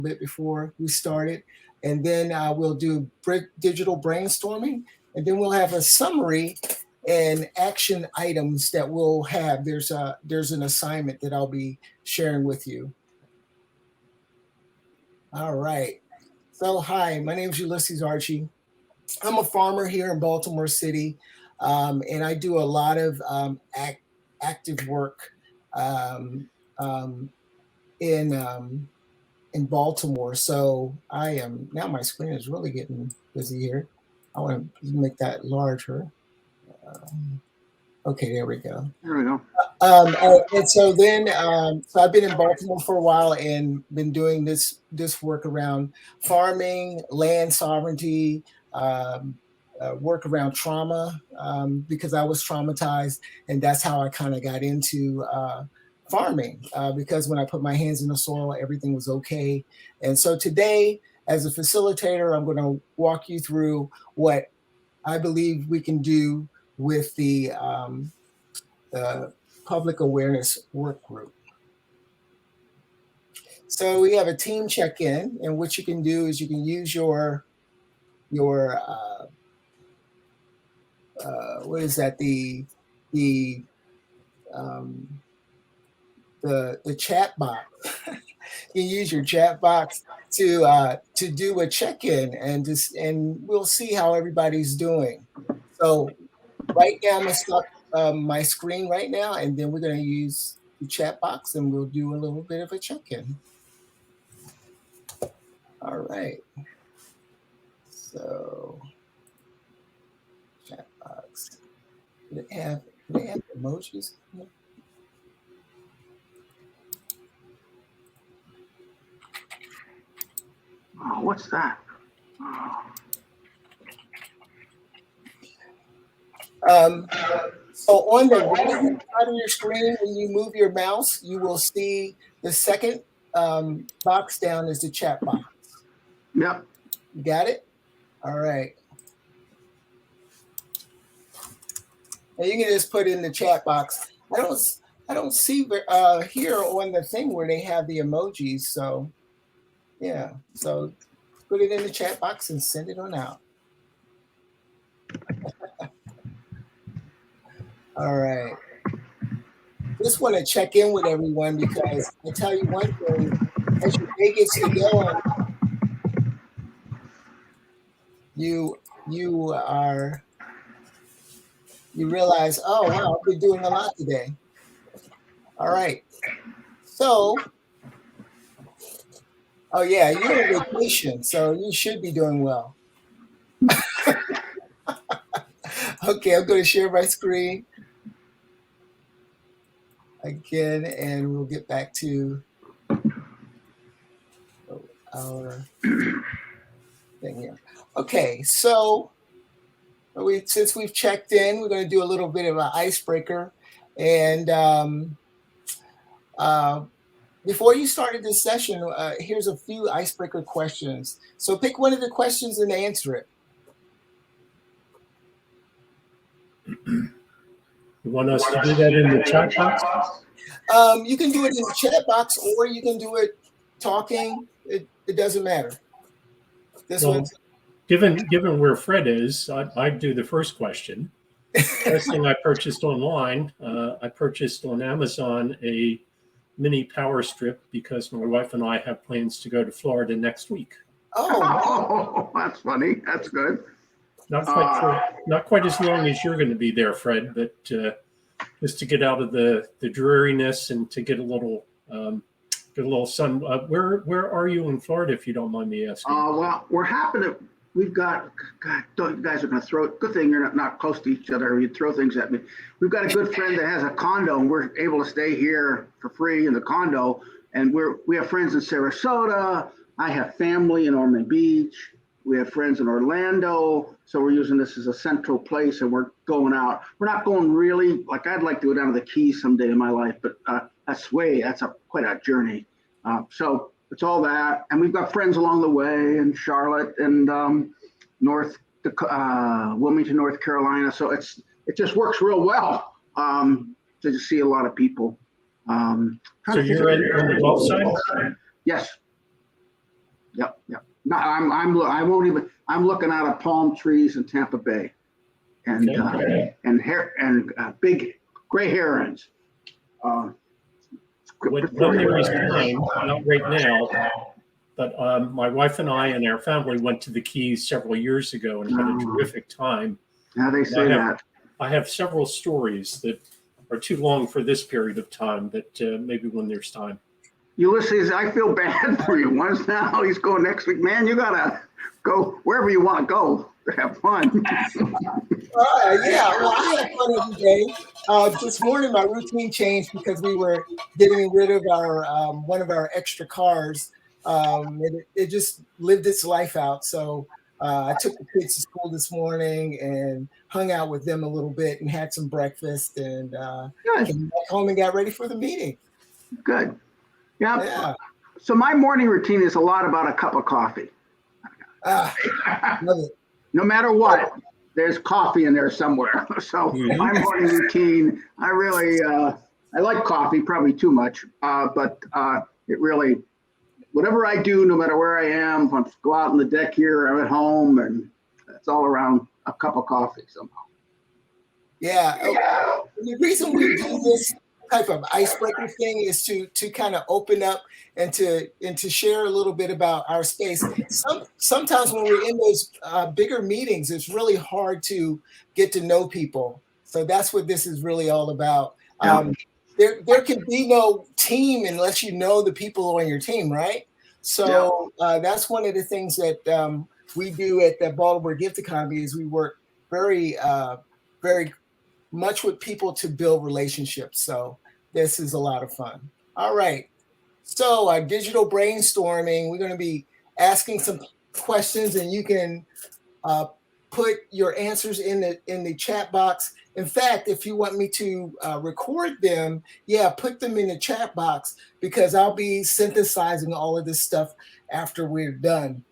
bit before we started. And then we'll do digital brainstorming. And then we'll have a summary and action items that we'll have. There's an assignment that I'll be sharing with you. All right. So hi, my name is Ulysses Archie. I'm a farmer here in Baltimore City, and I do a lot of active work in Baltimore. So I am now. My screen is really getting busy here. I want to make that larger. Okay, there we go. There we go. And so then, so I've been in Baltimore for a while and been doing this work around farming, land sovereignty, work around trauma, because I was traumatized, and that's how I kind of got into farming, because when I put my hands in the soil, everything was okay. And so today, as a facilitator, I'm going to walk you through what I believe we can do with the public awareness work group. So we have a team check-in, and what you can do is you can use your what is that, the chat box. You use your chat box to do a check-in, and we'll see how everybody's doing. So right now I'm gonna stop my screen right now, and then we're gonna use the chat box, and we'll do a little bit of a check-in. All right. So chat box. Do they have emojis? Oh, what's that? So on the right side of your screen, when you move your mouse, you will see the second box down is the chat box. Yep. You got it? All right. And you can just put in the chat box. I don't see here on the thing where they have the emojis. So yeah, so put it in the chat box and send it on out. All right. Just want to check in with everyone, because I tell you one thing, as your day gets to going, you realize, oh wow, I've been doing a lot today. All right. So, oh yeah, you're on vacation, so you should be doing well. Okay, I'm going to share my screen again, and we'll get back to our thing here. Okay, so since we've checked in, we're going to do a little bit of an icebreaker. And before you started this session, here's a few icebreaker questions. So pick one of the questions and answer it. You want us to do that in the chat box? You can do it in the chat box, or you can do it talking. It doesn't matter. This Well, one's given where Fred is, I'd do the first question. First thing I purchased online, I purchased on Amazon a mini power strip because my wife and I have plans to go to Florida next week. Oh, that's funny. That's good. Not quite as long as you're going to be there, Fred, but just to get out of the dreariness and to get a little sun. Where are you in Florida, if you don't mind me asking? Well, we're happy to. We've got. God, you guys are going to throw. Good thing you're not close to each other. You'd throw things at me. We've got a good friend that has a condo, and we're able to stay here for free in the condo. And we have friends in Sarasota. I have family in Ormond Beach. We have friends in Orlando, so we're using this as a central place, and we're going out. We're not going really, like I'd like to go down to the Keys someday in my life, but that's quite a journey. So it's all that, and we've got friends along the way in Charlotte and Wilmington, North Carolina. So it just works real well to just see a lot of people. So you're on the Gulf side? Yes. Yep. No, I won't even. I'm looking out of palm trees in Tampa Bay, and big gray herons. When there is time, not right now, but my wife and I and our family went to the Keys several years ago and had a terrific time. Now they say that. I have several stories that are too long for this period of time, but maybe when there's time. Ulysses, I feel bad for you. Once now, he's going next week. Man, you gotta go wherever you want to go to have fun. Yeah, well, I had fun every day. This morning, my routine changed because we were getting rid of our one of our extra cars. It just lived its life out. So I took the kids to school this morning and hung out with them a little bit and had some breakfast and came back home and got ready for the meeting. Good. Yeah. So my morning routine is a lot about a cup of coffee. Love it. No matter what, there's coffee in there somewhere. So my morning routine, I really, I like coffee, probably too much, but it really, whatever I do, no matter where I am, if I go out on the deck here, I'm at home, and it's all around a cup of coffee somehow. Yeah. The reason we do this type of icebreaker thing is to kind of open up and to share a little bit about our space. Sometimes when we're in those bigger meetings, it's really hard to get to know people. So that's what this is really all about. There can be no team unless you know the people on your team, right? So that's one of the things that we do at the Baltimore Gift Economy is we work very, very much with people to build relationships. So this is a lot of fun. All right. So our digital brainstorming, we're going to be asking some questions and you can put your answers in the chat box. In fact, if you want me to record them, put them in the chat box because I'll be synthesizing all of this stuff after we're done.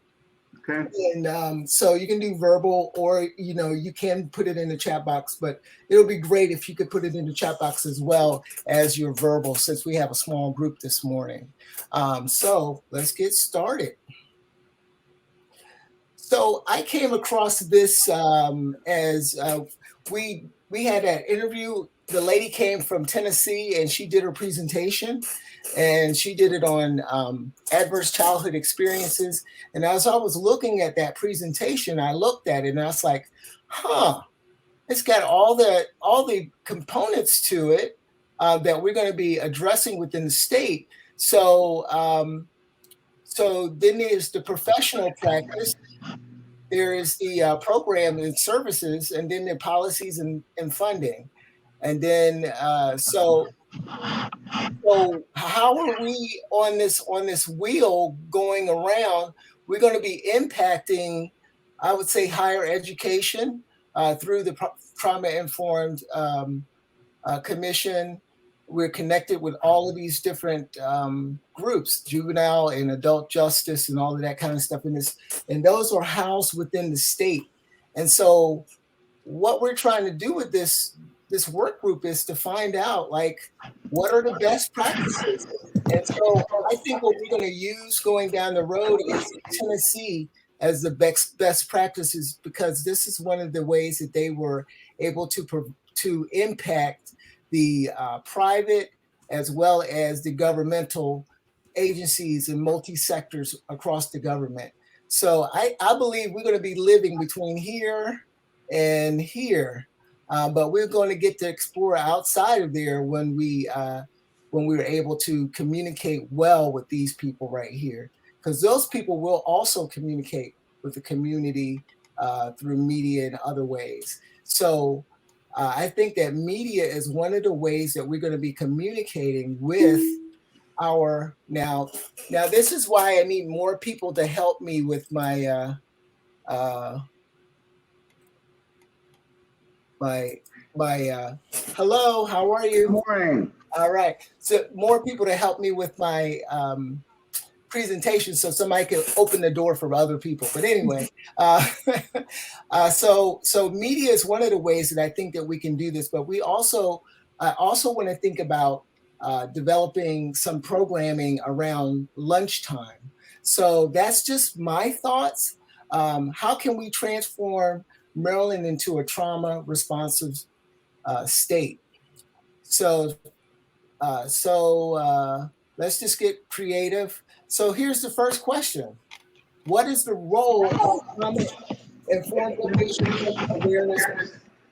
Okay. And so you can do verbal or, you can put it in the chat box, but it'll be great if you could put it in the chat box as well as your verbal since we have a small group this morning. So let's get started. So I came across this as we had an interview. The lady came from Tennessee and she did her presentation and she did it on adverse childhood experiences. And as I was looking at that presentation, I looked at it and I was like, it's got all the components to it that we're going to be addressing within the state. So then there's the professional practice. There is the program and services, and then the policies and funding. And then, so how are we on this wheel going around? We're going to be impacting, I would say, higher education through the trauma-informed commission. We're connected with all of these different groups, juvenile and adult justice and all of that kind of stuff in this. And those are housed within the state. And so what we're trying to do with this work group is to find out, like, what are the best practices? And so I think what we're going to use going down the road is Tennessee as the best practices, because this is one of the ways that they were able to impact the private as well as the governmental agencies and multi-sectors across the government. So I believe we're going to be living between here and here. But we're going to get to explore outside of there when we're able to communicate well with these people right here, because those people will also communicate with the community through media and other ways. So I think that media is one of the ways that we're going to be communicating with our now this is why I need more people to help me with my hello, how are you? Good morning. All right. So more people to help me with my presentation so somebody can open the door for other people. But anyway, so media is one of the ways that I think that we can do this, but I also want to think about developing some programming around lunchtime. So that's just my thoughts. How can we transform Maryland into a trauma responsive state? So let's just get creative. So here's the first question. What is the role of trauma-informed location awareness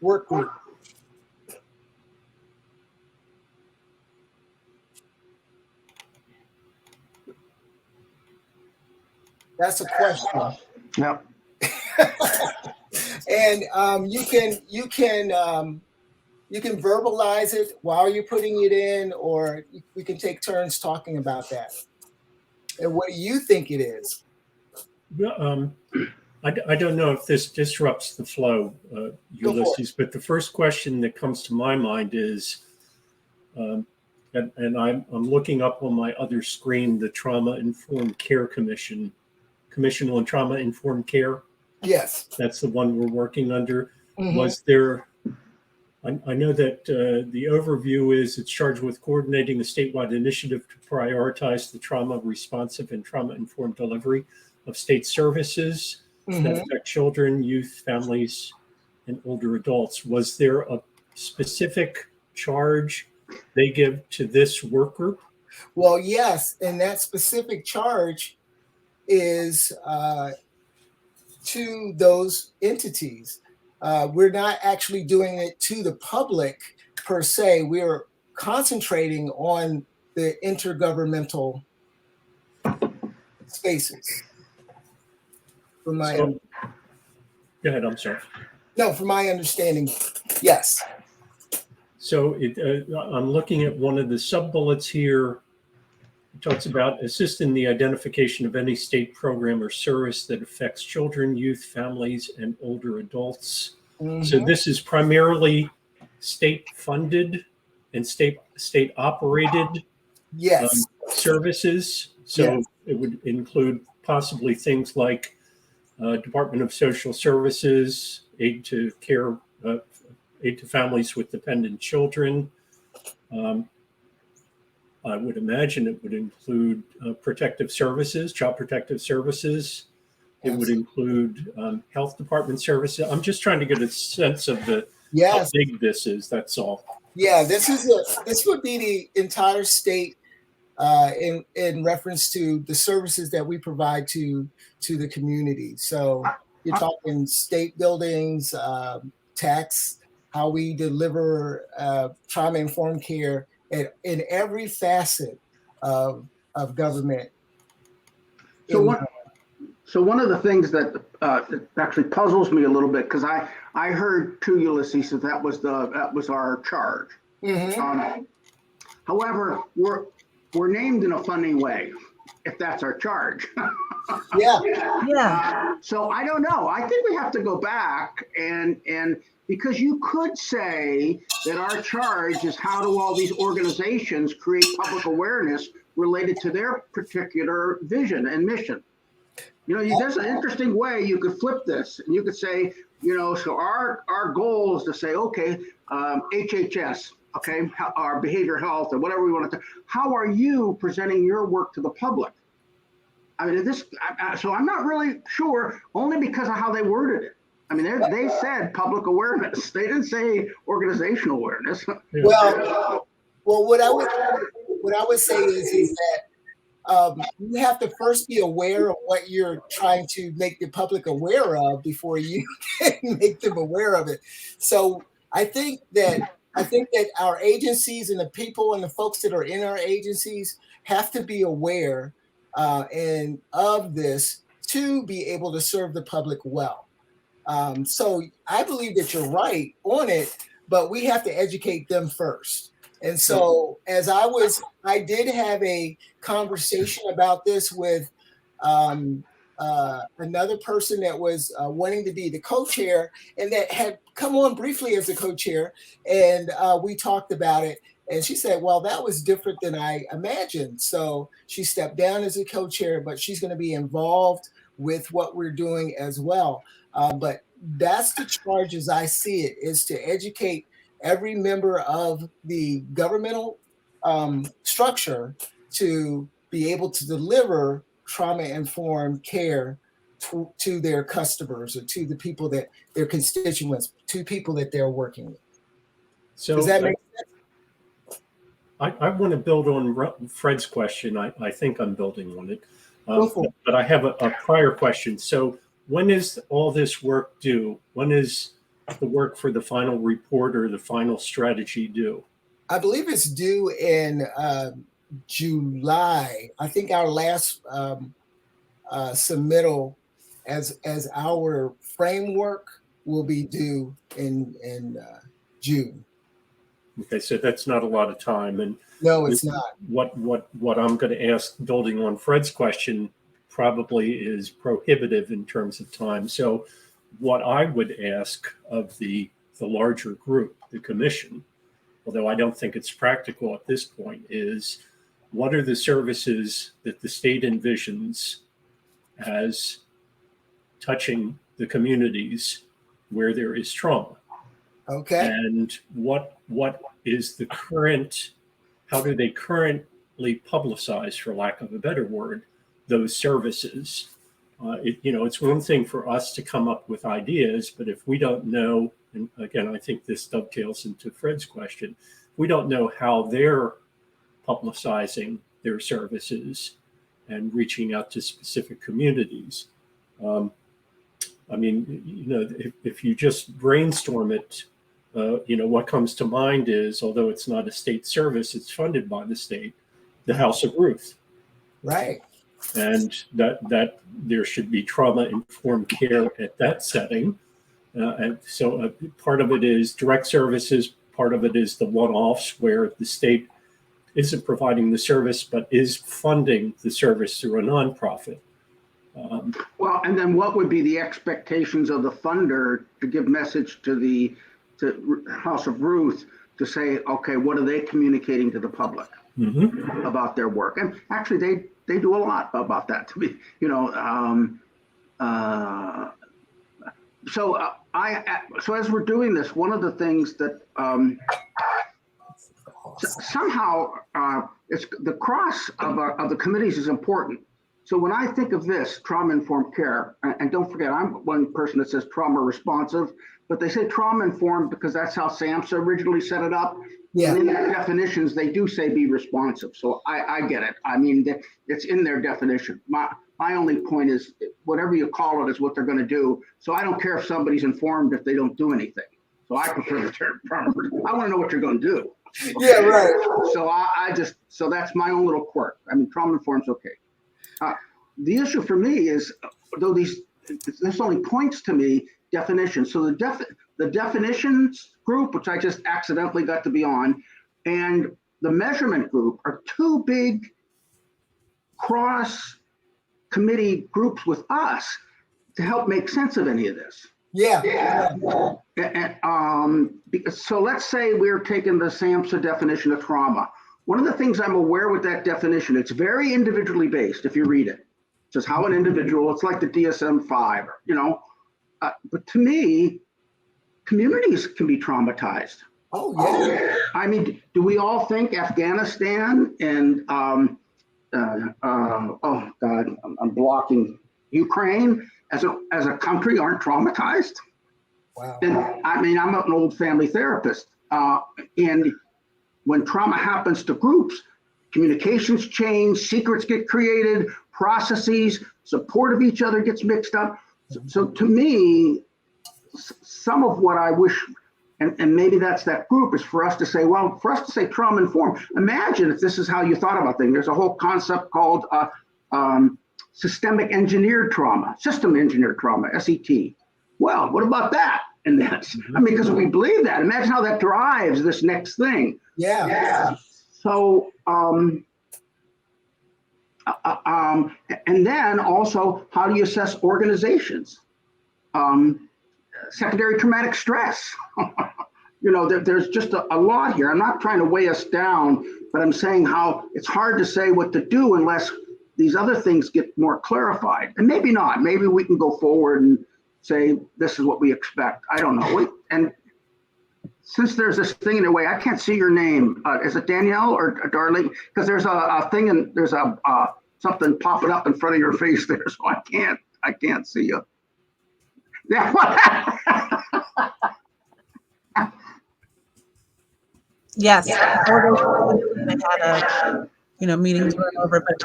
work group? That's a question. Yep. And you can verbalize it while you're putting it in, or we can take turns talking about that. And what do you think it is? I don't know if this disrupts the flow, Ulysses, but the first question that comes to my mind is, and I'm looking up on my other screen, the Trauma Informed Care Commission on Trauma Informed Care. Yes. That's the one we're working under. Mm-hmm. Was there, I know that the overview is it's charged with coordinating a statewide initiative to prioritize the trauma responsive and trauma informed delivery of state services that affect children, youth, families, and older adults. Was there a specific charge they give to this work group? Well, yes, and that specific charge is to those entities. We're not actually doing it to the public per se. We're concentrating on the intergovernmental spaces. From my Go ahead, I'm sorry. No, from my understanding, yes. So I'm looking at one of the sub-bullets here. It talks about assist in the identification of any state program or service that affects children, youth, families, and older adults. Mm-hmm. So this is primarily state-funded and state-operated services. So it would include possibly things like Department of Social Services, aid to families with dependent children. I would imagine it would include protective services, child protective services. It would include health department services. I'm just trying to get a sense of how big this is. That's all. Yeah, this would be the entire state in reference to the services that we provide to the community. So you're talking state buildings, tax, how we deliver trauma-informed care in every facet of government. So one of the things that actually puzzles me a little bit, because I heard too, Ulysses, that was our charge. Mm-hmm. However, we're named in a funny way, if that's our charge. Yeah. So I don't know. I think we have to go back and because you could say that our charge is how do all these organizations create public awareness related to their particular vision and mission. There's an interesting way you could flip this, and you could say, so our goal is to say, okay, HHS, okay, our behavioral health or whatever we want to. How are you presenting your work to the public? I mean, so I'm not really sure, only because of how they worded it. I mean, they said public awareness. They didn't say organizational awareness. Well, what I would say is that you have to first be aware of what you're trying to make the public aware of before you can make them aware of it. So I think that our agencies and the people and the folks that are in our agencies have to be aware and of this to be able to serve the public well. So I believe that you're right on it, but we have to educate them first. And so as I did have a conversation about this with another person that was wanting to be the co-chair and that had come on briefly as a co-chair, and we talked about it. And she said, well, that was different than I imagined. So she stepped down as a co-chair, but she's going to be involved with what we're doing as well. But that's the charge as I see it, is to educate every member of the governmental structure to be able to deliver trauma-informed care to their customers or to the people that their constituents, to people that they're working with. So does that make sense? I want to build on Fred's question. I think I'm building on it. Go for it. But I have a prior question. So when is all this work due? When is the work for the final report or the final strategy due? I believe it's due in July. I think our last submittal as our framework will be due in June. Okay, so that's not a lot of time. And no, it's not. What I'm going to ask, building on Fred's question, probably is prohibitive in terms of time. So what I would ask of the larger group, the commission, although I don't think it's practical at this point, is what are the services that the state envisions as touching the communities where there is trauma? Okay. And what is the current, how do they currently publicize, for lack of a better word, those services? It's one thing for us to come up with ideas, but if we don't know, and again, I think this dovetails into Fred's question, we don't know how they're publicizing their services and reaching out to specific communities. If you just brainstorm it, what comes to mind is, although it's not a state service, it's funded by the state, the House of Ruth. Right. And that there should be trauma-informed care at that setting. And so part of it is direct services, part of it is the one-offs where the state isn't providing the service, but is funding the service through a nonprofit. Well, and then what would be the expectations of the funder to give message to House of Ruth to say, okay, what are they communicating to the public about their work? And actually, they do a lot about that. To be, so as we're doing this, one of the things that somehow it's the cross of the committees is important. So when I think of this trauma-informed care, and don't forget, I'm one person that says trauma responsive, but they say trauma-informed because that's how SAMHSA originally set it up. Yeah. And in their definitions, they do say be responsive. So I get it. I mean, it's in their definition. My only point is whatever you call it is what they're going to do. So I don't care if somebody's informed if they don't do anything. So I prefer the term trauma. I want to know what you're going to do. Yeah, right. So so that's my own little quirk. I mean, trauma-informed's okay. The issue for me is, though this only points to me definitions. So the definitions group, which I just accidentally got to be on, and the measurement group are two big cross committee groups with us to help make sense of any of this. Yeah. So let's say we're taking the SAMHSA definition of trauma. One of the things I'm aware with that definition, it's very individually based if you read it. It says how an individual, it's like the DSM-5, but to me, communities can be traumatized. Oh, yeah. I mean, do we all think Afghanistan and, oh God, I'm blocking Ukraine as a country aren't traumatized? Wow. And I mean, I'm an old family therapist, and when trauma happens to groups, communications change, secrets get created, processes, support of each other gets mixed up. So to me, some of what I wish, and maybe that's that group, is for us to say, well, for us to say trauma informed, imagine if this is how you thought about things. There's a whole concept called systemic engineered trauma, system engineered trauma, SET. Well, what about that? And that's, I mean, because we believe that, imagine how that drives this next thing. Yeah. So, and then also, how do you assess organizations? Secondary traumatic stress. There's just a lot here. I'm not trying to weigh us down, but I'm saying how it's hard to say what to do unless these other things get more clarified. And maybe not. Maybe we can go forward and say, this is what we expect. I don't know. And since there's this thing in a way, I can't see your name. Is it Danielle or Darlene? Because there's a thing and there's a something popping up in front of your face there, so I can't see you. Yeah. Yes. I had meetings run over, but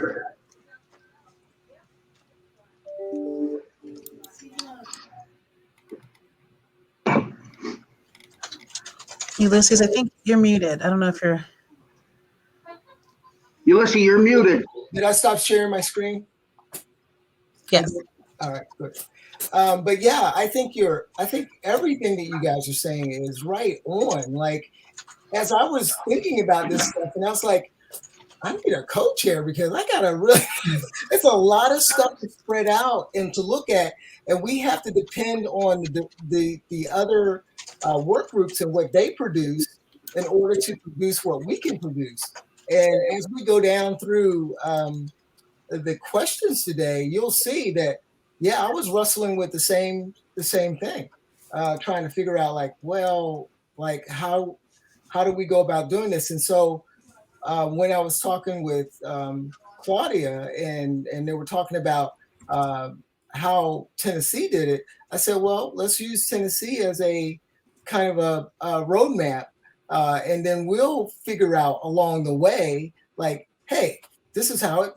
Ulysses, I think you're muted. I don't know if you're. Ulysses, you're muted. Did I stop sharing my screen? Yes. All right, good. But yeah, I think everything that you guys are saying is right on. Like, as I was thinking about this stuff, and I was like, I need a co-chair because I gotta really, it's a lot of stuff to spread out and to look at, and we have to depend on the other work groups and what they produce in order to produce what we can produce. And as we go down through the questions today, you'll see that, yeah, I was wrestling with the same thing, trying to figure out how do we go about doing this? And so when I was talking with Claudia and they were talking about how Tennessee did it, I said, well, let's use Tennessee as a kind of a roadmap, and then we'll figure out along the way, like, hey, this is how it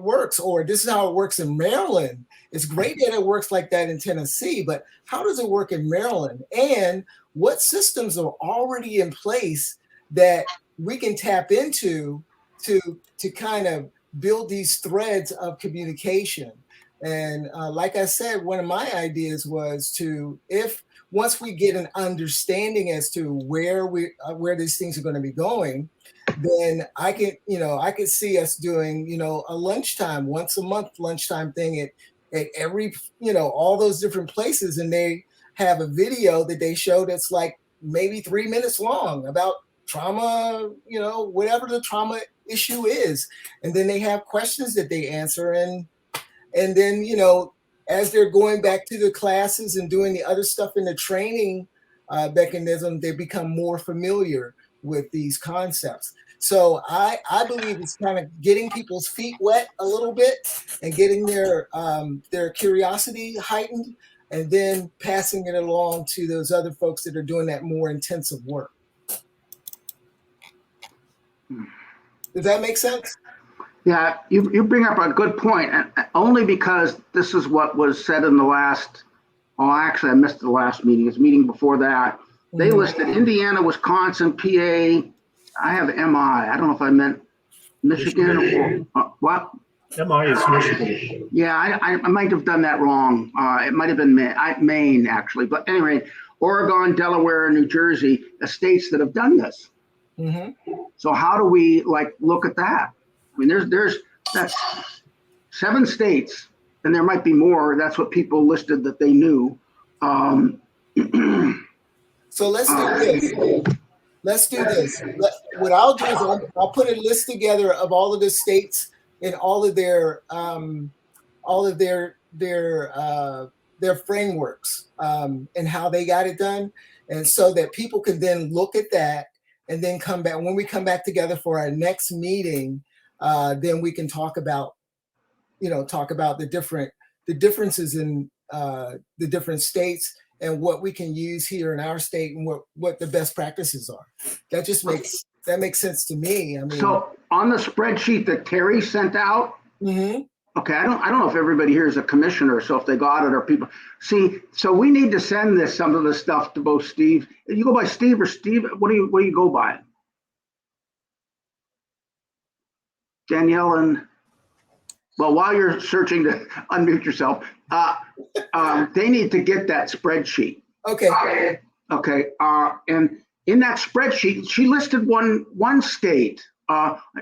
works, or this is how it works in Maryland. It's great that it works like that in Tennessee, but how does it work in Maryland? And what systems are already in place that we can tap into to kind of build these threads of communication? And like I said, one of my ideas was once we get an understanding as to where these things are going to be going, then I could see us doing, a lunchtime, once a month lunchtime thing at every, all those different places. And they have a video that they show that's like maybe 3 minutes long about trauma, whatever the trauma issue is. And then they have questions that they answer. And then, as they're going back to the classes and doing the other stuff in the training mechanism, they become more familiar with these concepts. So I believe it's kind of getting people's feet wet a little bit and getting their curiosity heightened, and then passing it along to those other folks that are doing that more intensive work. Does that make sense? Yeah, you bring up a good point, and only because this is what was said in the last, actually I missed the last meeting, it's meeting before that. They listed Indiana, Wisconsin, PA, I have MI. I don't know if I meant Michigan or what? MI is Michigan. Yeah, I might have done that wrong. It might have been Maine, actually. But anyway, Oregon, Delaware, New Jersey, the states that have done this. Mm-hmm. So how do we look at that? I mean, that's 7 states, and there might be more. That's what people listed that they knew. So let's do this. Let's do this. What I'll do is I'll put a list together of all of the states and all of their frameworks and how they got it done, and so that people can then look at that and then come back. When we come back together for our next meeting, then we can talk about the differences in the different states and what we can use here in our state and what the best practices are. That makes sense to me. I mean, so on the spreadsheet that Terry sent out, mm-hmm. Okay, I don't know if everybody here is a commissioner, so if they got it or people see. So we need to send some of this stuff to both Steve. You go by Steve or Steve? What do you go by? Danielle and. Well, while you're searching to unmute yourself, they need to get that spreadsheet. Okay. Okay. And in that spreadsheet, she listed one state.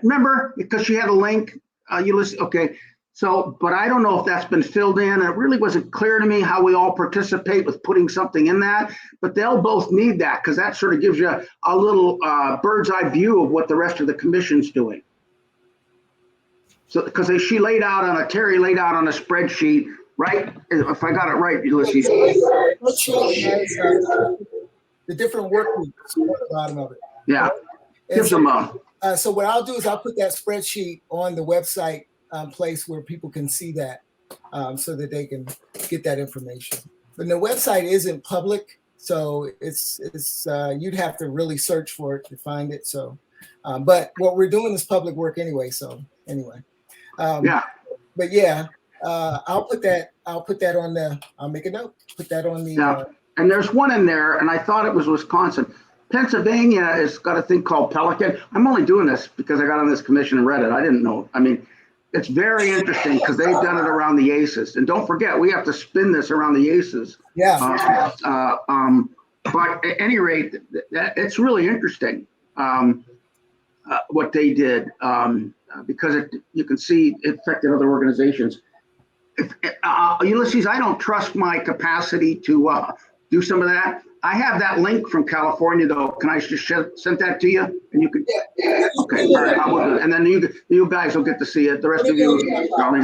Remember, because she had a link. You listed. Okay. So, but I don't know if that's been filled in. It really wasn't clear to me how we all participate with putting something in that. But they'll both need that because that sort of gives you a little bird's eye view of what the rest of the commission's doing. So, because Terry laid out on a spreadsheet, right? If I got it right, Ulysses. The different work groups at the bottom of it. Yeah, gives them a So what I'll do is I'll put that spreadsheet on the website place where people can see that so that they can get that information. But the website isn't public, so it's you'd have to really search for it to find it. So, but what we're doing is public work anyway. So anyway, Yeah. But yeah, I'll put that on the. I'll make a note. Put that on the. Yeah. And there's one in there, and I thought it was Wisconsin. Pennsylvania has got a thing called Pelican. I'm only doing this because I got on this commission and read it. I didn't know. I mean, it's very interesting because they've done it around the ACEs. And don't forget, we have to spin this around the ACEs. Yeah. But at any rate, it's really interesting what they did because you can see it affected other organizations. Ulysses, I don't trust my capacity to do some of that. I have that link from California, though. Can I just send that to you? And you can. Yeah. Okay. All right. I will. And then you guys will get to see it. The rest of you, probably.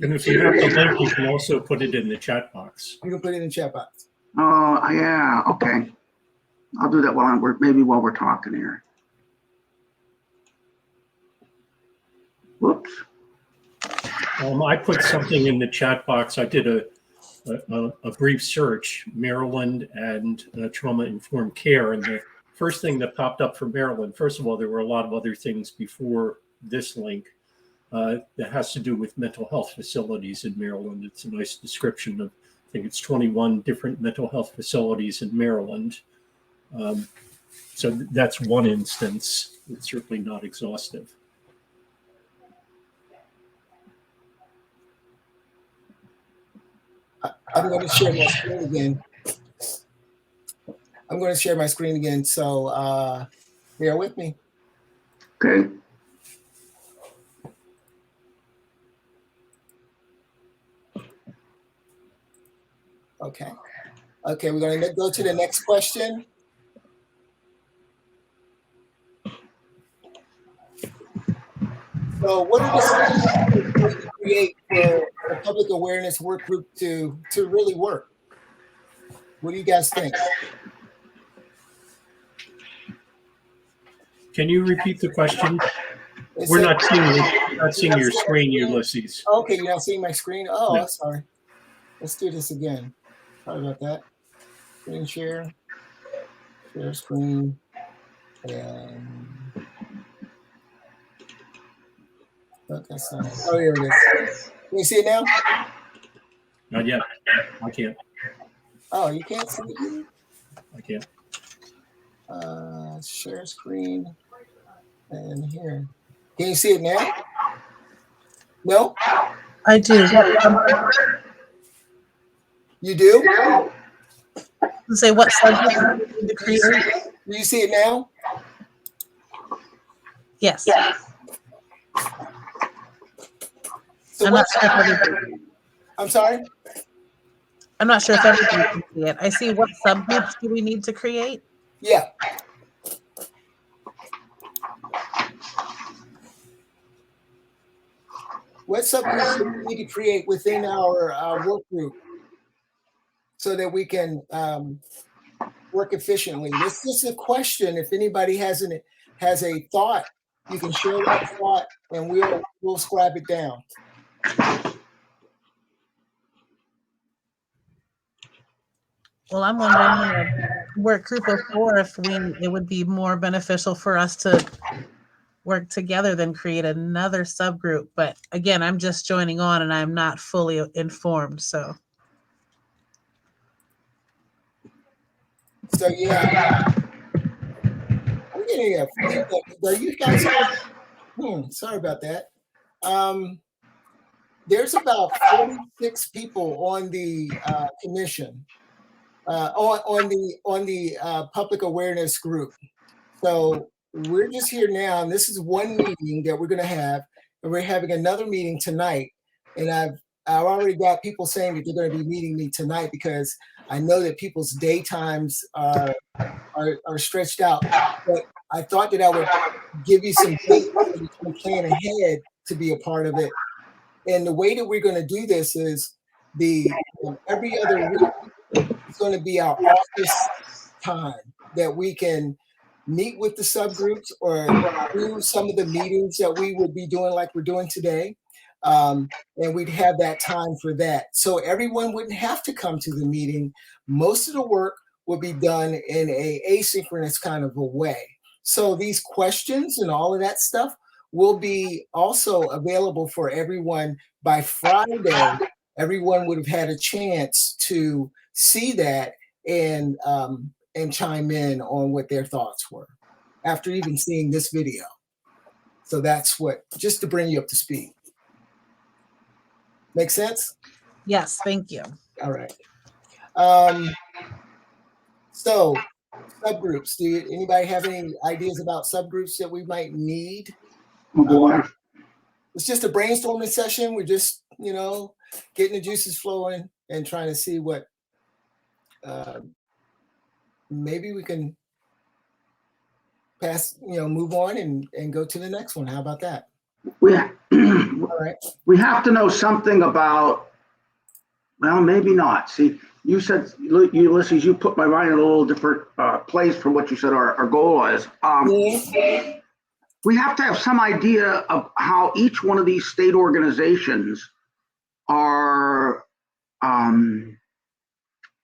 And if you have the link, you can also put it in the chat box. You can put it in the chat box. Oh, yeah. Okay. I'll do that while we're talking here. Whoops. I put something in the chat box. I did a brief search, Maryland and trauma-informed care. And the first thing that popped up for Maryland, first of all, there were a lot of other things before this link that has to do with mental health facilities in Maryland. It's a nice description of, I think it's 21 different mental health facilities in Maryland. So that's one instance. It's certainly not exhaustive. I'm going to share my screen again. So bear with me. Okay. Okay, we're going to go to the next question. So what are the steps to create for a public awareness work group to really work? What do you guys think? Can you repeat the question? We're not seeing your screen, Ulysses. Okay, you're not seeing my screen? Oh, No. I'm sorry. Let's do this again. Sorry about that. Screen share screen, and okay, oh, here it is. Can you see it now? Not yet. I can't. Oh, you can't see it? I can't. Share screen, and here. Can you see it now? No? I do. You do? Say what subject you need to create? Do you see it now? Yes. So I'm not sure if everybody, I'm sorry? I'm not sure if everybody can see it. I see what subgroups do we need to create? Yeah. What subgroups do we need to create within our work group so that we can work efficiently? This is a question. If anybody has a thought, you can share that thought, and we'll scribe it down. Well, I'm wondering, work group of 4, if it would be more beneficial for us to work together than create another subgroup. But again, I'm just joining on and I'm not fully informed. So Yeah, I'm getting a feedback. Are you guys? Sorry about that. There's about 46 people on the commission, on the public awareness group. So we're just here now, and this is one meeting that we're going to have, and we're having another meeting tonight. And I've already got people saying that they're going to be meeting me tonight because I know that people's daytimes are stretched out. But I thought that I would give you some dates so you can plan ahead to be a part of it. And the way that we're going to do this is every other week is going to be our office time that we can meet with the subgroups or do some of the meetings that we would be doing like we're doing today. And we'd have that time for that. So everyone wouldn't have to come to the meeting. Most of the work would be done in a asynchronous kind of a way. So these questions and all of that stuff will be also available for everyone by Friday. Everyone would have had a chance to see that and chime in on what their thoughts were after even seeing this video. So that's what, just to bring you up to speed. Make sense? Yes, thank you. All right. So subgroups, anybody have any ideas about subgroups that we might need? Oh, boy. It's just a brainstorming session. We're just, getting the juices flowing and trying to see what maybe we can pass, move on and go to the next one. How about that? All right. We have to know something about, well, maybe not. See, you said, Ulysses, you put my mind in a little different place from what you said our goal is. We have to have some idea of how each one of these state organizations are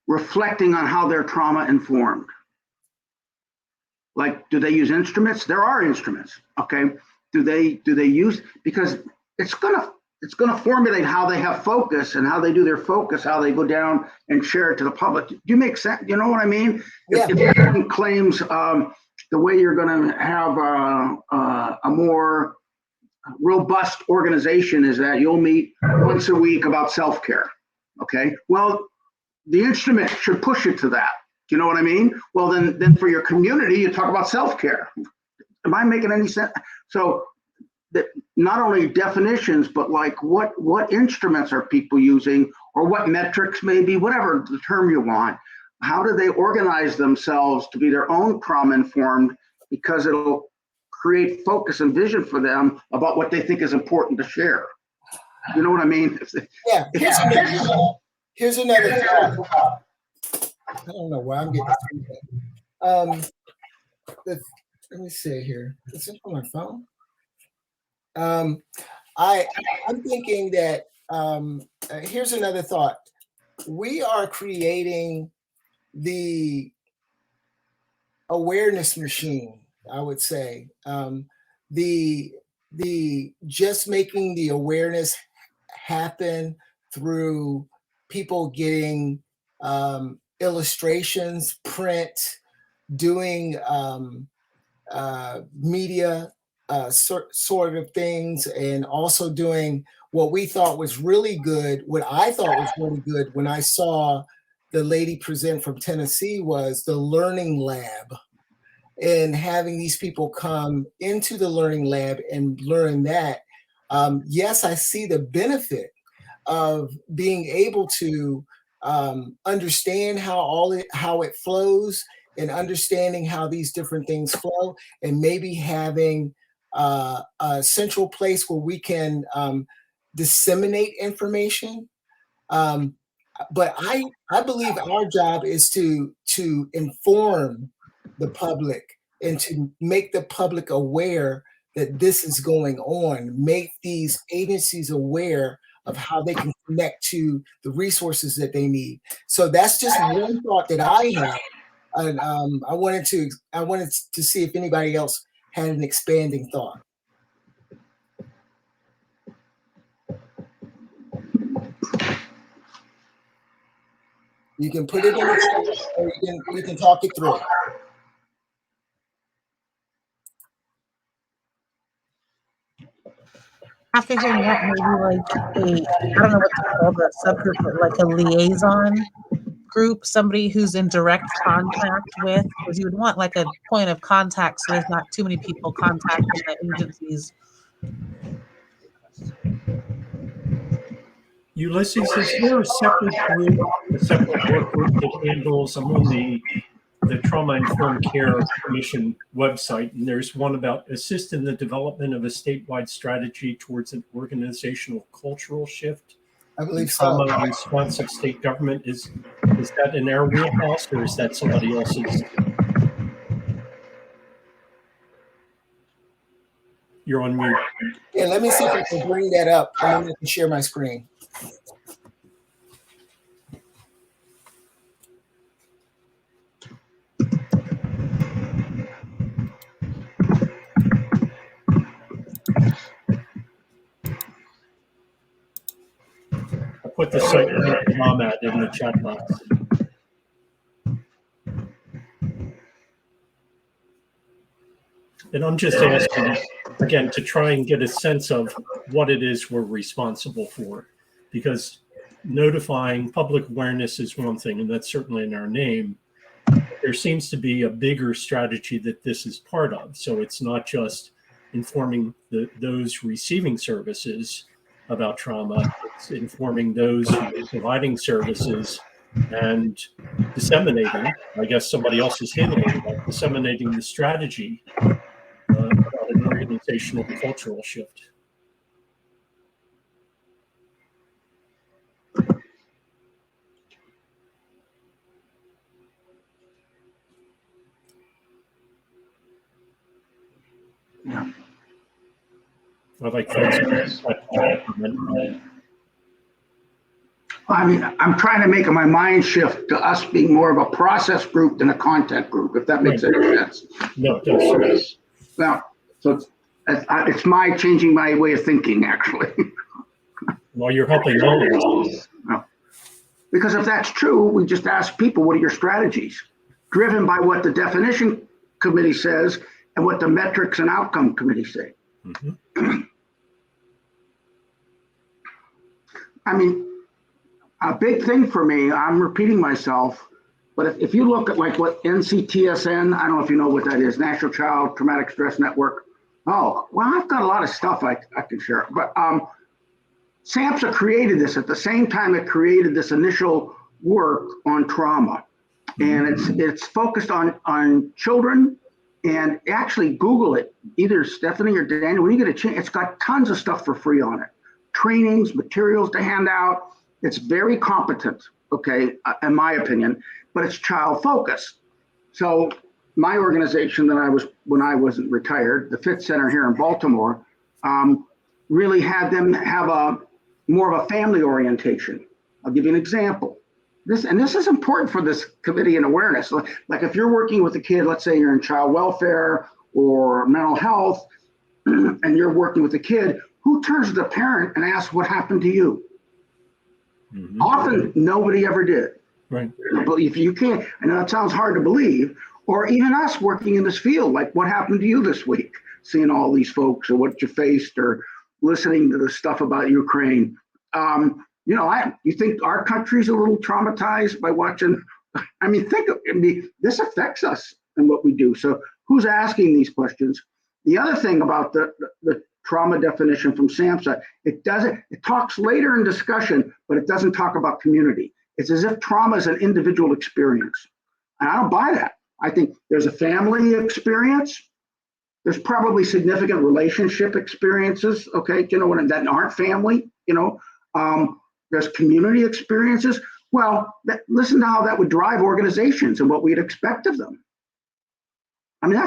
reflecting on how they're trauma informed. Like, do they use instruments? There are instruments, okay? Do they use, because it's gonna formulate how they have focus and how they do their focus, how they go down and share it to the public. Do you make sense? You know what I mean? Yeah. If everyone claims the way you're gonna have a more robust organization is that you'll meet once a week about self-care, okay? Well, the instrument should push it to that. Do you know what I mean? Well, then for your community, you talk about self-care. Am I making any sense? So that not only definitions, but like what instruments are people using, or what metrics, maybe, whatever the term you want. How do they organize themselves to be their own trauma informed? Because it'll create focus and vision for them about what they think is important to share. You know what I mean? Yeah. Here's another thought. I don't know why I'm getting this. Let me see here. Is it on my phone? I'm thinking that here's another thought. We are creating the awareness machine, I would say. The just making the awareness happen through people getting illustrations, print, doing media sort of things, and also doing what we thought was really good. What I thought was really good when I saw the lady present from Tennessee was the learning lab, and having these people come into the learning lab and learn that. Yes, I see the benefit of being able to understand how it flows, and understanding how these different things flow, and maybe having a central place where we can disseminate information. But I believe our job is to inform the public and to make the public aware that this is going on, make these agencies aware of how they can connect to the resources that they need. So that's just one thought that I have. And I wanted to see if anybody else had an expanding thought. You can put it in the chat, or you can talk it through. After hearing that, maybe I don't know what to call the subgroup, but like a liaison group, somebody who's in direct contact with, because you would want like a point of contact so there's not too many people contacting the agencies. Ulysses, is there a separate group, a separate work group that handles? I'm on the Trauma Informed Care Commission website, and there's one about assist in the development of a statewide strategy towards an organizational cultural shift. I believe so. Trauma responsive state government. Is that in our wheelhouse, or is that somebody else's? You're on mute. Yeah, let me see if I can bring that up, and then I can share my screen. I put the site format in the chat box. And I'm just asking, again, to try and get a sense of what it is we're responsible for. Because notifying public awareness is one thing, and that's certainly in our name. There seems to be a bigger strategy that this is part of. So it's not just informing those receiving services about trauma, it's informing those who are providing services and disseminating, I guess somebody else is handling that, disseminating the strategy about an organizational cultural shift. Yeah. I'd like folks. I mean, I'm trying to make my mind shift to us being more of a process group than a content group, if that makes any sense. No, it does. Well, so it's my changing my way of thinking, actually. Well, you're helping all of us. Because if that's true, we just ask people, what are your strategies? Driven by what the definition committee says and what the metrics and outcome committee say. Mm-hmm. I mean, a big thing for me, I'm repeating myself, but if you look at like what NCTSN, I don't know if you know what that is, National Child Traumatic Stress Network. Oh, well, I've got a lot of stuff I can share. But SAMHSA created this at the same time it created this initial work on trauma. And it's focused on children. And actually Google it, either Stephanie or Daniel, when you get a chance, it's got tons of stuff for free on it. Trainings, materials to hand out. It's very competent, okay, in my opinion, but it's child focused. So my organization that I was, when I wasn't retired, the Fit Center here in Baltimore, really had them have a more of a family orientation. I'll give you an example. This is important for this committee and awareness. Like if you're working with a kid, let's say you're in child welfare or mental health, and you're working with a kid, who turns to the parent and asks what happened to you? Mm-hmm. Often nobody ever did. Right. But if you can't, I know it sounds hard to believe, or even us working in this field, like what happened to you this week, seeing all these folks or what you faced or listening to the stuff about Ukraine. You know, you think our country's a little traumatized by watching, I mean, this affects us and what we do. So who's asking these questions? The other thing about the trauma definition from SAMHSA, it talks later in discussion, but it doesn't talk about community. It's as if trauma is an individual experience. And I don't buy that. I think there's a family experience. There's probably significant relationship experiences, okay, you know, that aren't family, you know. There's community experiences. Well, listen to how that would drive organizations and what we'd expect of them. I mean,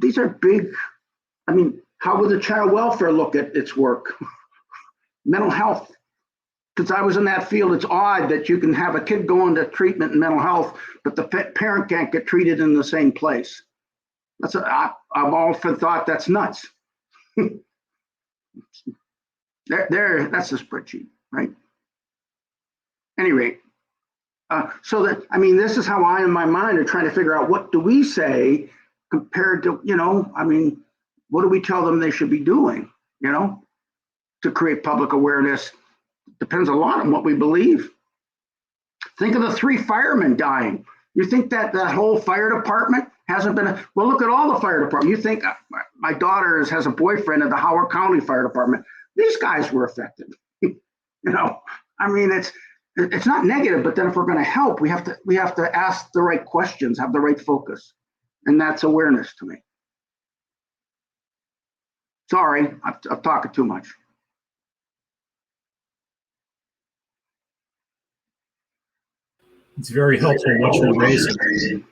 these are big, I mean, how would the child welfare look at its work? Mental health. Because I was in that field, it's odd that you can have a kid going to treatment in mental health, but the parent can't get treated in the same place. I've often thought that's nuts. That's a spreadsheet, right? Any rate, so that, I mean, this is how I, in my mind, are trying to figure out what do we say compared to, you know, I mean, what do we tell them they should be doing, you know, to create public awareness? Depends a lot on what we believe. Think of the 3 firemen dying. You think that whole fire department hasn't been, well, look at all the fire department. You think my daughter has a boyfriend at the Howard County Fire Department. These guys were affected. You know, I mean, it's not negative, but then if we're going to help, we have to ask the right questions, have the right focus. And that's awareness to me. Sorry, I'm talking too much. It's very helpful what you're raising.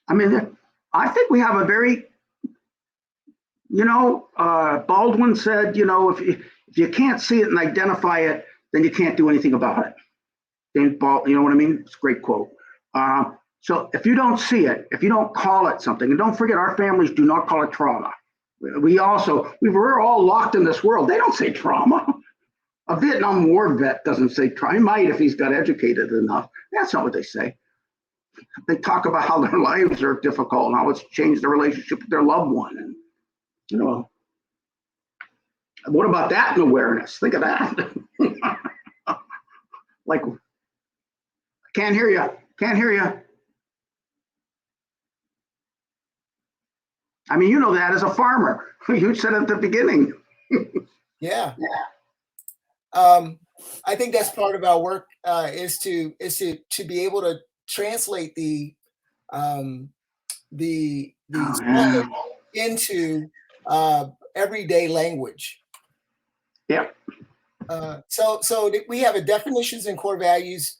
I mean, I think we have a very Baldwin said, if you can't see it and identify it, then you can't do anything about it. James Baldwin, you know what I mean? It's a great quote. So if you don't see it, if you don't call it something, and don't forget, our families do not call it trauma. We're all locked in this world. They don't say trauma. A Vietnam War vet doesn't say trauma. He might if he's got educated enough. That's not what they say. They talk about how their lives are difficult and how it's changed their relationship with their loved one. And, what about that in awareness? Think of that. Like, can't hear you. Can't hear you. I mean, you know that as a farmer. You said at the beginning. Yeah. I think that's part of our work is to be able to translate the into everyday language. Yeah. So we have a definitions and core values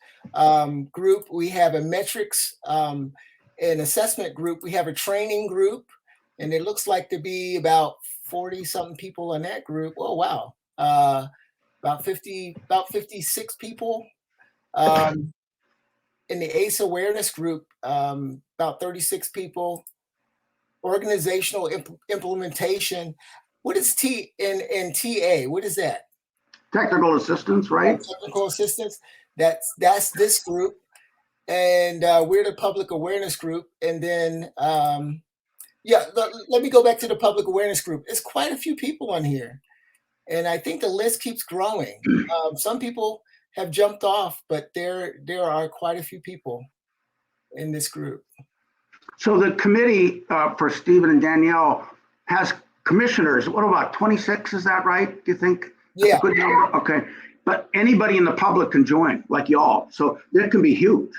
group. We have a metrics and assessment group. We have a training group, and it looks like to be about 40 something people in that group. Oh, wow. About 56 people. In the ACE awareness group, about 36 people. Organizational implementation. What is T in TA? What is that? Technical assistance, right? Technical assistance. That's this group, and we're the public awareness group. And then, let me go back to the public awareness group. It's quite a few people on here, and I think the list keeps growing. Some people have jumped off, but there are quite a few people in this group. So the committee for Stephen and Danielle has commissioners. What about 26? Is that right? Do you think? Yeah. That's a good number? Okay. But anybody in the public can join, like y'all. So that can be huge.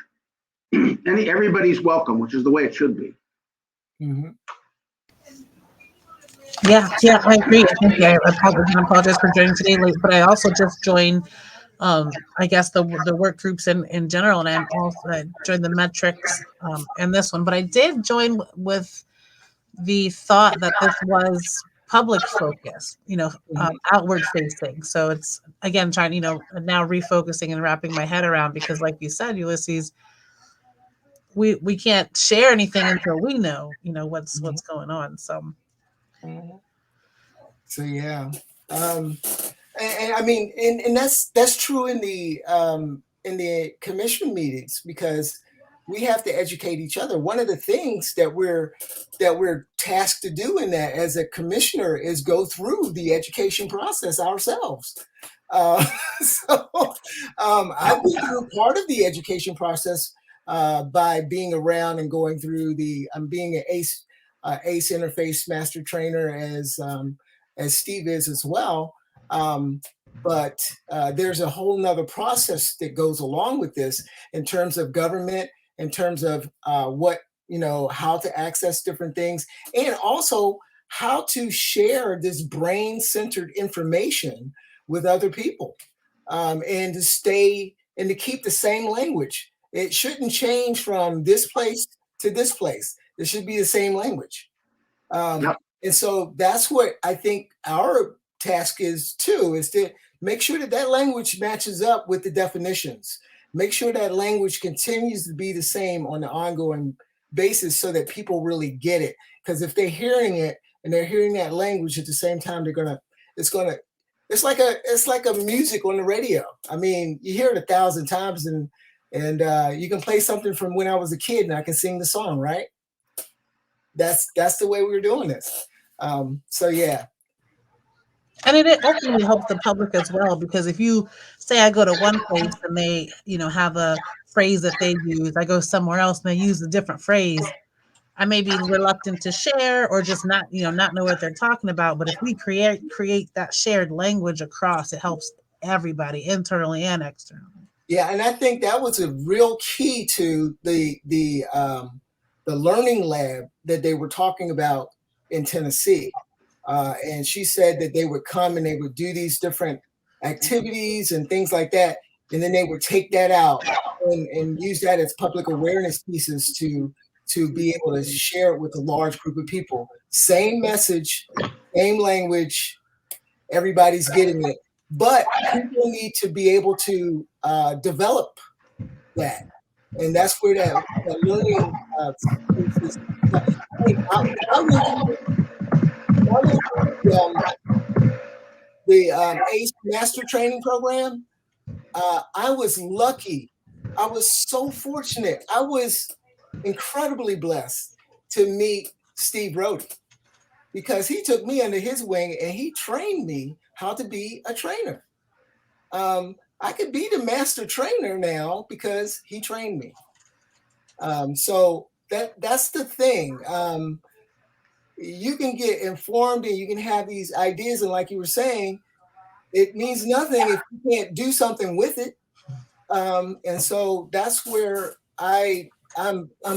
Everybody's welcome, which is the way it should be. Mm-hmm. Yeah, I agree. I think I apologize for joining today late, but I also just joined I guess the work groups in general, and I'm also joined the metrics and this one, but I did join with the thought that this was public focus, outward facing. So it's again trying, now refocusing and wrapping my head around, because like you said, Ulysses, we can't share anything until we know, what's going on. So yeah. And I mean, and that's true in the commission meetings, because we have to educate each other. One of the things that we're tasked to do in that as a commissioner is go through the education process ourselves. I've been through part of the education process by being around and going through I'm being an ACE interface master trainer as Steve is as well. But there's a whole nother process that goes along with this in terms of government, in terms of how to access different things, and also how to share this brain-centered information with other people, and to keep the same language. It shouldn't change from this place to this place. It should be the same language. And so that's what I think our task is too, is to make sure that language matches up with the definitions. Make sure that language continues to be the same on an ongoing basis so that people really get it. Because if they're hearing it and they're hearing that language at the same time, it's like a music on the radio. I mean, you hear it 1,000 times and you can play something from when I was a kid and I can sing the song, right? That's the way we're doing this. So yeah. And it ultimately helps the public as well, because if you say I go to one place and they, have a phrase that they use, I go somewhere else and they use a different phrase, I may be reluctant to share or just not know what they're talking about. But if we create that shared language across, it helps everybody internally and externally. Yeah, and I think that was a real key to the learning lab that they were talking about in Tennessee. And she said that they would come and they would do these different activities and things like that. And then they would take that out and use that as public awareness pieces to be able to share it with a large group of people. Same message, same language, everybody's getting it. But people need to be able to develop that. And that's where that learning is. Hey, I went through the ACE Master Training Program. I was lucky. I was so fortunate. I was incredibly blessed to meet Steve Rohde, because he took me under his wing and he trained me how to be a trainer. I could be the master trainer now because he trained me. So that's the thing. You can get informed and you can have these ideas, and like you were saying, it means nothing if you can't do something with it. And so that's where I'm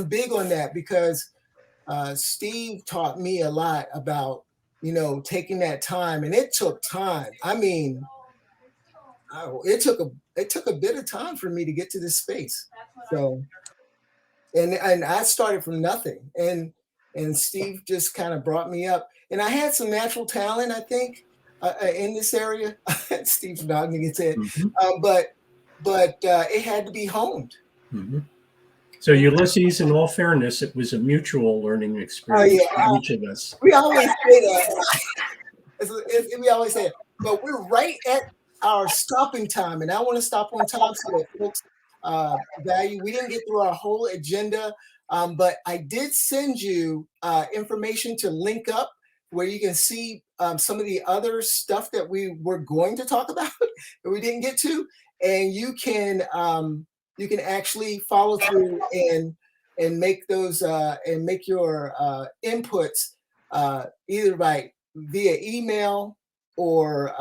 big on that, because Steve taught me a lot about, taking that time, and it took time. I mean, it took a bit of time for me to get to this space. So, and I started from nothing, and Steve just kind of brought me up, and I had some natural talent, I think, in this area. Steve's nodding his head, but it had to be honed. Mm-hmm. So Ulysses, in all fairness, it was a mutual learning experience for each of us. We always say that. We always say it, but we're right at our stopping time, and I want to stop on time so that folks value. We didn't get through our whole agenda, but I did send you information to link up where you can see some of the other stuff that we were going to talk about that we didn't get to, and you can actually follow through and make those and make your inputs either via email or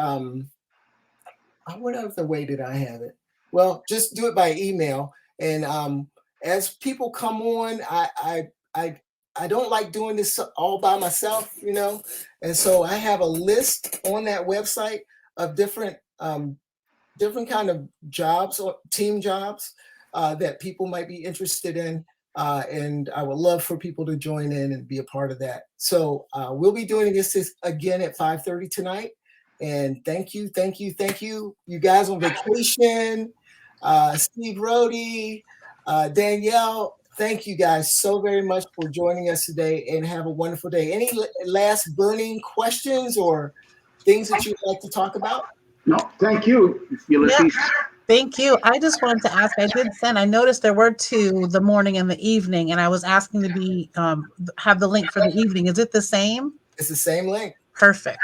what other way did I have it? Well, just do it by email. And as people come on, I don't like doing this all by myself, and so I have a list on that website of different kind of jobs or team jobs that people might be interested in. And I would love for people to join in and be a part of that. So we'll be doing this again at 5:30 tonight. And thank you. You guys on vacation, Steve Rohde, Danielle, thank you guys so very much for joining us today, and have a wonderful day. Any last burning questions or things that you'd like to talk about? No, thank you, Ulysses. Yeah, thank you. I just wanted to ask, I noticed there were 2, the morning and the evening, and I was asking to be, have the link for the evening. Is it the same? It's the same link. Perfect.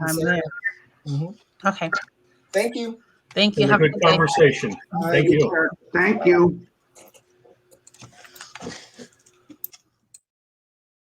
I'm there. Mm-hmm. Okay. Thank you. Thank you. Have a good conversation. All right. Thank you. Thank you.